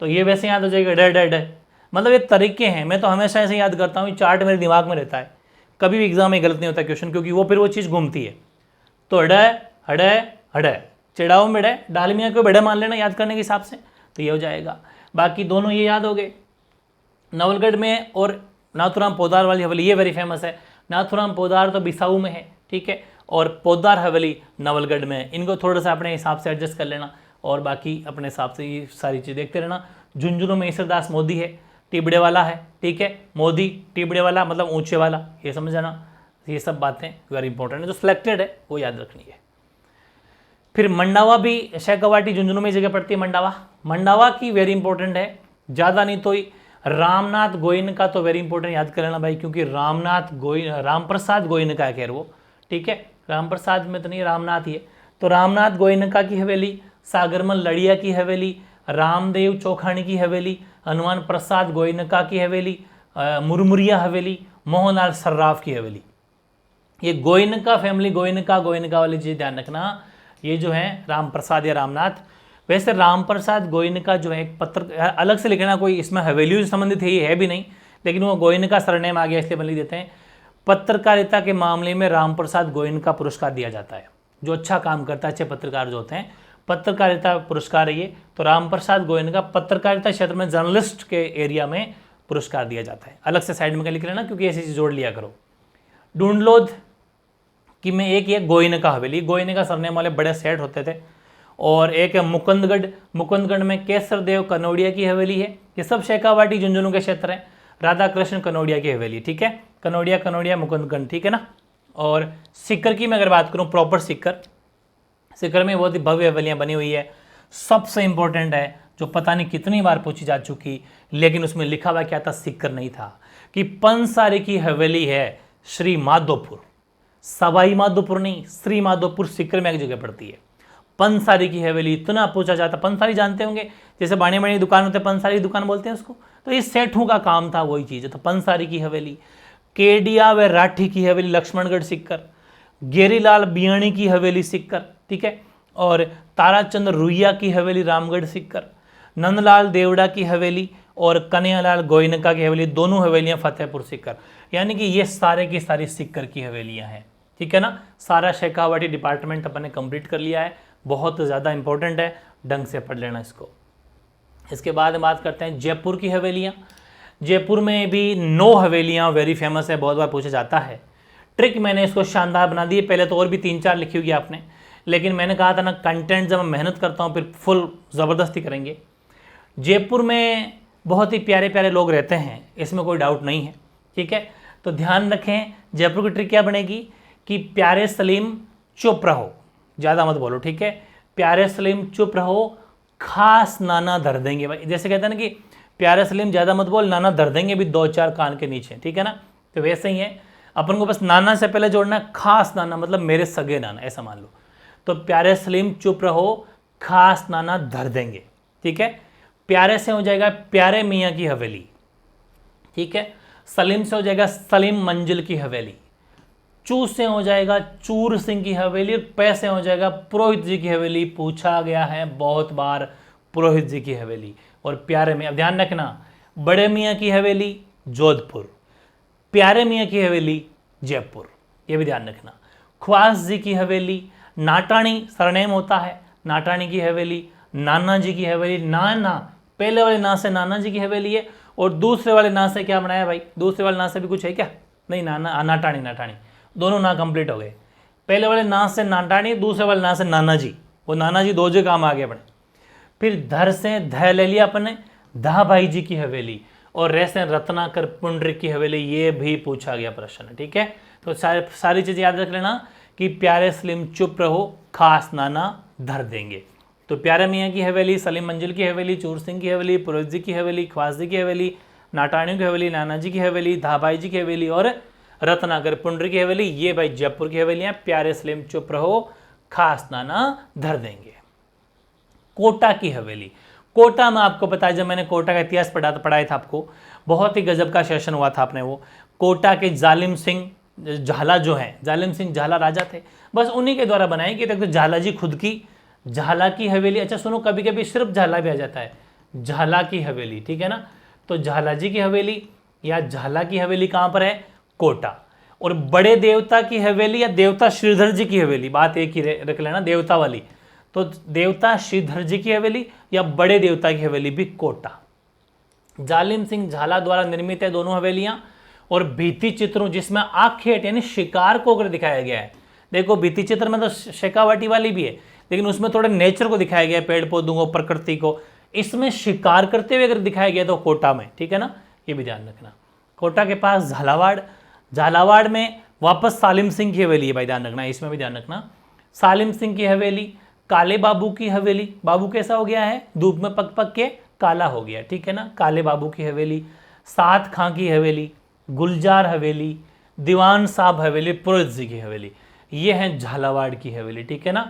[SPEAKER 1] तो ये वैसे याद हो जाएगा डे। मतलब ये तरीके हैं, मैं तो हमेशा ऐसे याद करता हूँ, चार्ट मेरे दिमाग में रहता है, कभी भी एग्जाम में गलत नहीं होता क्वेश्चन, क्योंकि वो फिर वो चीज़ घूमती है। तो हडे हडे हडे, चिड़ाओ में बेड़ा, डाल मियाँ को बेड़ा मान लेना याद करने के हिसाब से, तो ये हो जाएगा। बाकी दोनों ये याद हो गए। नवलगढ़ में और नाथुराम पोदार वाली हवेली ये वेरी फेमस है। नाथुराम पोदार तो बिसाऊ में है, ठीक है, और पोदार हवेली नवलगढ़ में है। इनको थोड़ा सा अपने हिसाब से एडजस्ट कर लेना और बाकी अपने हिसाब से ये सारी चीज़ देखते रहना। झुंझुनू में ईश्वरदास मोदी है, टिबड़े वाला है, ठीक है, मोदी टिबड़े वाला मतलब ऊंचे वाला, ये समझ जाना। ये सब बातें वेरी इंपॉर्टेंट है, जो सिलेक्टेड है वो याद रखनी है। फिर मंडावा भी शेखावाटी झुंझुनू में जगह पड़ती है। मंडावा की वेरी इंपॉर्टेंट है, ज़्यादा नहीं तो रामनाथ गोइन का तो वेरी इंपॉर्टेंट याद कर लेना भाई, क्योंकि राम प्रसाद गोइन का है, खैर वो, ठीक है, राम प्रसाद में तो नहीं, रामनाथ ही है। तो रामनाथ गोयनका की हवेली, सागरमल लड़िया की हवेली, रामदेव चौखानी की हवेली, हनुमान प्रसाद गोयनका की हवेली, मुरमुरिया हवेली, मोहनलाल सर्राफ की हवेली। ये गोयनका फैमिली, गोयनका वाली चीज़ ध्यान रखना, ये जो है राम प्रसाद या रामनाथ। वैसे राम प्रसाद गोयनका जो है एक पत्र अलग से लिखना, कोई इसमें हवेलियों से संबंधित है ये है भी नहीं, लेकिन वो गोयनका सरनेम आ गया इसलिए बन देते हैं। पत्रकारिता के मामले में राम प्रसाद गोयनका पुरस्कार दिया जाता है, जो अच्छा काम करता है, अच्छे पत्रकार जो होते हैं, पत्रकारिता पुरस्कार है ये। तो राम प्रसाद गोयनका पत्रकारिता क्षेत्र में जर्नलिस्ट के एरिया में पुरस्कार दिया जाता है। अलग से साइड में लिख लेना, क्योंकि ऐसी चीज़ जोड़ लिया करो। ढूंढलोद की में एक ये गोयनका हवेली, गोयनका सरनेम वाले बड़े सेट होते थे। और एक है मुकुंदगढ़ में केसर देव कनौड़िया की हवेली है। ये सब शेखावाटी झुंझुनू के क्षेत्र हैं। राधा कृष्ण कनौड़िया की हवेली, ठीक है, कनौड़िया मुकुंदगढ़, ठीक है ना। और सीकर की मैं अगर बात करूँ, प्रॉपर सीकर में बहुत ही भव्य हवेलियाँ बनी हुई है। सबसे इंपॉर्टेंट है, जो पता नहीं कितनी बार पूछी जा चुकी, लेकिन उसमें लिखा हुआ क्या था, सीकर नहीं था, कि पंसारी की हवेली है श्री माधोपुर, सवाई माधोपुर नहीं, श्री माधोपुर सीकर में एक जगह पड़ती है। पंसारी की हवेली इतना पूछा जाता, पंसारी जानते होंगे, जैसे बाणी बाणी दुकान होते हैं, पंसारी दुकान बोलते हैं उसको, तो ये सेठों का काम था, वही चीज़ है। तो पंसारी की हवेली, केडिया व राठी की हवेली लक्ष्मणगढ़ सीकर, गेरीलाल बियाणी की हवेली सीकर, ठीक है, और ताराचंद रुइया की हवेली रामगढ़ सीकर, नंदलाल देवड़ा की हवेली और कन्हैयालाल गोयनका की हवेली, दोनों हवेलियां फतेहपुर सीकर। यानी कि ये सारे की सारी सीकर की हवेलियां हैं, ठीक है ना। सारा शेखावाटी डिपार्टमेंट अपन ने कंप्लीट कर लिया है, बहुत ज़्यादा इंपॉर्टेंट है, ढंग से पढ़ लेना इसको। इसके बाद बात करते हैं जयपुर की हवेलियाँ। जयपुर में भी 9 हवेलियाँ वेरी फेमस है, बहुत बार पूछा जाता है। ट्रिक मैंने इसको शानदार बना दी है, पहले तो और भी 3-4 लिखी होगी आपने, लेकिन मैंने कहा था ना, कंटेंट जब मैं मेहनत करता हूँ फिर फुल ज़बरदस्ती करेंगे। जयपुर में बहुत ही प्यारे प्यारे लोग रहते हैं, इसमें कोई डाउट नहीं है, ठीक है। तो ध्यान रखें, जयपुर की ट्रिक क्या बनेगी कि प्यारे सलीम चुप रहो, ज़्यादा मत बोलो, ठीक है। प्यारे सलीम चुप रहो, खास नाना धर देंगे भाई, जैसे कहते हैं ना कि प्यारे सलीम ज़्यादा मत बोल, नाना धर देंगे भी 2-4 कान के नीचे, ठीक है ना। तो वैसे ही है, अपन को बस नाना से पहले जोड़ना, खास नाना मतलब मेरे सगे नाना, ऐसा मान लो। तो प्यारे सलीम चुप रहो, खास नाना धर देंगे, ठीक है। प्यारे से हो जाएगा प्यारे मियाँ की हवेली, ठीक है। सलीम से हो जाएगा सलीम मंजिल की हवेली, चू से हो जाएगा चूर सिंह की हवेली, पै से हो जाएगा पुरोहित जी की हवेली। पूछा गया है बहुत बार पुरोहित जी की हवेली। और प्यारे मियाँ, अब ध्यान रखना, बड़े मियाँ की हवेली जोधपुर, प्यारे मियाँ की हवेली जयपुर, ये भी ध्यान रखना। ख्वास जी की हवेली, नाटाणी सरनेम होता है, नाटाणी की हवेली, नाना जी की हवेली, नाना पहले वाले ना से नाना जी की हवेली है, और दूसरे वाले ना से क्या बनाया भाई, दूसरे वाले ना से भी कुछ है क्या, नहीं, नाना नाटाणी, दोनों ना कंप्लीट हो गए। पहले वाले ना से नाटाणी, दूसरे वाले ना से नाना जी, वो नाना जी 2 जगह काम आ गए अपने। फिर धर से ध ले लिया अपने, धा भाई जी की हवेली, और रे से रत्नाकर पुंडरिक की हवेली, ये भी पूछा गया प्रश्न, ठीक है। तो सारी चीज़ें याद रख लेना कि प्यारे सलीम चुप रहो, खास नाना धर देंगे। तो प्यारे मियाँ की हवेली, सलीम मंजिल की हवेली, चूर सिंह की हवेली, पुरोहित जी की हवेली, ख्वास जी की हवेली, नाटाणियों की हवेली, नाना जी की हवेली, धाबाई जी की हवेली और रत्नाकर पुंडरी की हवेली, ये भाई जयपुर की हवेलियाँ। प्यारे सलीम चुप रहो, खास नाना धर देंगे। कोटा की हवेली, कोटा में आपको पता है, जब मैंने कोटा का इतिहास पढ़ाया था आपको, बहुत ही गजब का सेशन हुआ था आपने वो। कोटा के जालिम सिंह झाला जो हैं, जालिम सिंह झाला राजा थे, बस उन्हीं के द्वारा बनाई गई। तो झाला जी खुद की, झाला की हवेली, अच्छा सुनो, कभी कभी सिर्फ झाला भी आ जाता है, झाला की हवेली, ठीक है ना। तो झाला जी की हवेली या झाला की हवेली कहाँ पर है, कोटा। और बड़े देवता की हवेली या देवता श्रीधर जी की हवेली, बात एक ही रख लेना, देवता वाली, तो देवता श्रीधर जी की हवेली या बड़े देवता की हवेली भी कोटा। जालिम सिंह झाला द्वारा निर्मित है दोनों हवेलियां, और भित्ति चित्रों जिसमें आखेट यानी शिकार को अगर दिखाया गया है, देखो भित्ति चित्र में तो शेखावटी वाली भी है, लेकिन उसमें थोड़े नेचर को दिखाया गया है, पेड़ पौधों को, प्रकृति को। इसमें शिकार करते हुए अगर दिखाया गया तो कोटा में, ठीक है ना, ये भी ध्यान रखना। कोटा के पास झालावाड़, झालावाड़ में वापस सालिम सिंह की हवेली है भाई, ध्यान रखना, इसमें भी ध्यान रखना। सालिम सिंह की हवेली, काले बाबू की हवेली, बाबू कैसा हो गया है, धूप में पक पक के काला हो गया, ठीक है ना, काले बाबू की हवेली। सात खां की हवेली, गुलजार हवेली, दीवान साहब हवेली, पुरोहित जी की हवेली, ये है झालावाड़ की हवेली, ठीक है ना।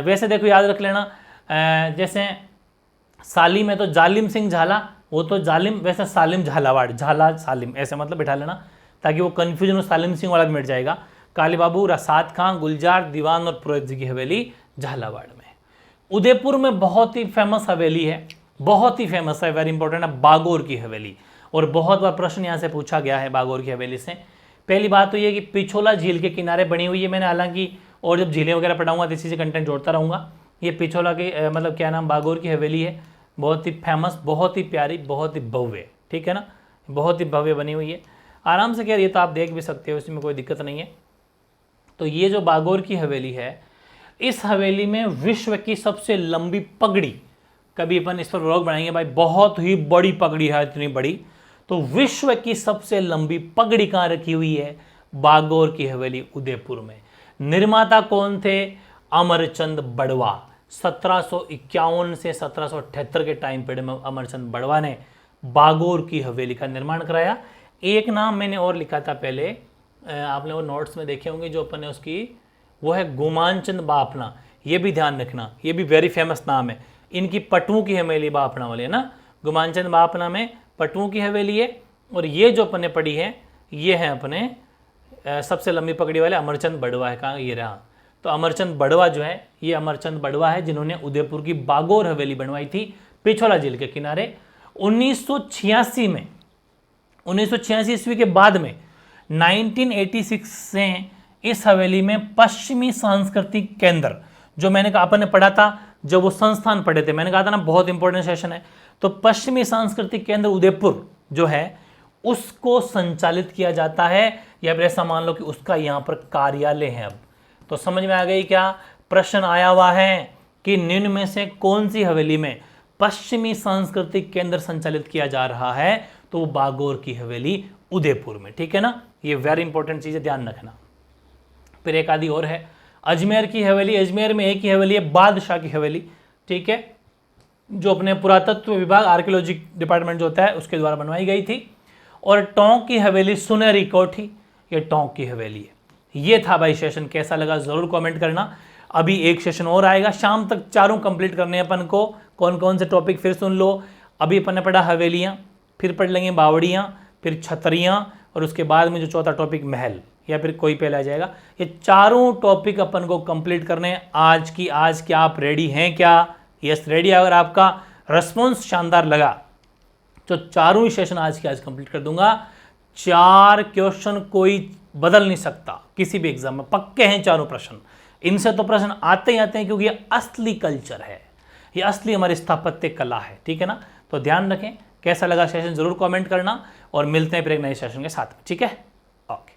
[SPEAKER 1] वैसे देखो याद रख लेना, जैसे सालिम है तो जालिम सिंह झाला, वो तो जालिम, वैसे सालिम झालावाड़, झाला सालिम, ऐसे मतलब बिठा लेना ताकि वो कन्फ्यूजन हो, सालिम सिंह वाला भी मिट जाएगा। काले बाबू, सात खां, गुलजार, दीवान और पुरोहित जी की हवेली झालावाड़ में। उदयपुर में बहुत ही फेमस हवेली है, बहुत ही फेमस है, वेरी इंपॉर्टेंट है, बागोर की हवेली। और बहुत बार प्रश्न यहाँ से पूछा गया है बागोर की हवेली से। पहली बात तो ये कि पिछोला झील के किनारे बनी हुई है, मैंने हालांकि और जब झीलें वगैरह पढ़ाऊंगा तो इसी से कंटेंट जोड़ता रहूँगा। ये पिछोला के मतलब क्या नाम, बागोर की हवेली है, बहुत ही फेमस, बहुत ही प्यारी, बहुत ही भव्य, ठीक है ना, बहुत ही भव्य बनी हुई है। आराम से, कह ये तो आप देख भी सकते हो, इसमें कोई दिक्कत नहीं है। तो ये जो बागोर की हवेली है, इस हवेली में विश्व की सबसे लंबी पगड़ी, कभी अपन इस पर व्लॉग बनाएंगे भाई, बहुत ही बड़ी पगड़ी है, इतनी बड़ी। तो विश्व की सबसे लंबी पगड़ी कहाँ रखी हुई है, बागोर की हवेली उदयपुर में। निर्माता कौन थे, अमरचंद बड़वा। 1751 से 1778 के टाइम पीरियड में अमरचंद बड़वा ने बागोर की हवेली का निर्माण कराया। एक नाम मैंने और लिखा था पहले, आपने वो नोट्स में देखे होंगे जो अपन ने उसकी, वो है गुमानचंद बाफना, ये भी ध्यान रखना, ये भी वेरी फेमस नाम है। इनकी पटुओं की हवेली बाफना वाली है ना, गुमानचंद बाफना में पटुओं की हवेली है। और ये जो अपन ने पढ़ी है, ये है अपने सबसे लंबी पगड़ी वाले अमरचंद बड़वा है, कहाँ ये रहा। तो अमरचंद बड़वा जो है, ये अमरचंद बड़वा है जिन्होंने उदयपुर की बागोर हवेली बनवाई थी पिछोला झील के किनारे 1986 में। 1986 ईस्वी के बाद में 1986 से इस हवेली में पश्चिमी सांस्कृतिक केंद्र, जो मैंने कहा अपन ने पढ़ा था जब वो संस्थान पढ़े थे, मैंने कहा था ना बहुत इंपॉर्टेंट सेशन है। तो पश्चिमी सांस्कृतिक केंद्र उदयपुर जो है उसको संचालित किया जाता है, या फिर ऐसा मान लो कि उसका यहाँ पर कार्यालय है। अब तो समझ में आ गई क्या, प्रश्न आया हुआ है कि निम्न में से कौन सी हवेली में पश्चिमी सांस्कृतिक केंद्र संचालित किया जा रहा है, तो वो बागोर की हवेली उदयपुर में, ठीक है ना। ये वेरी इंपॉर्टेंट चीज है, ध्यान रखना। फिर एक आदि और है, अजमेर की हवेली। अजमेर में एक ही हवेली है, बादशाह की हवेली, ठीक है, जो अपने पुरातत्व विभाग, आर्कियोलॉजी डिपार्टमेंट जो होता है उसके द्वारा बनवाई गई थी। और टोंक की हवेली सुनहरी कोठी, ये टोंक की हवेली है। ये था भाई सेशन, कैसा लगा जरूर कमेंट करना। अभी एक सेशन और आएगा, शाम तक चारों कंप्लीट करने हैं अपन को। कौन कौन से टॉपिक फिर सुन लो। अभी अपन ने पढ़ा हवेलियाँ, फिर पढ़ लेंगे बावड़ियाँ, फिर छतरियाँ, और उसके बाद में जो चौथा टॉपिक महल, या फिर कोई पहले आ जाएगा। ये चारों टॉपिक अपन को कंप्लीट करने हैं आज की आज। क्या आप रेडी हैं क्या? Yes ready. अगर आपका रिस्पॉन्स शानदार लगा तो चारों ही सेशन आज के आज कंप्लीट कर दूंगा। 4 क्वेश्चन कोई बदल नहीं सकता किसी भी एग्जाम में, पक्के हैं चारों प्रश्न। इनसे तो प्रश्न आते ही आते हैं, क्योंकि ये असली कल्चर है, ये असली हमारी स्थापत्य कला है, ठीक है ना। तो ध्यान रखें। कैसा लगा सेशन जरूर कमेंट करना, और मिलते हैं फिर एक नए सेशन के साथ में, ठीक है। ओके।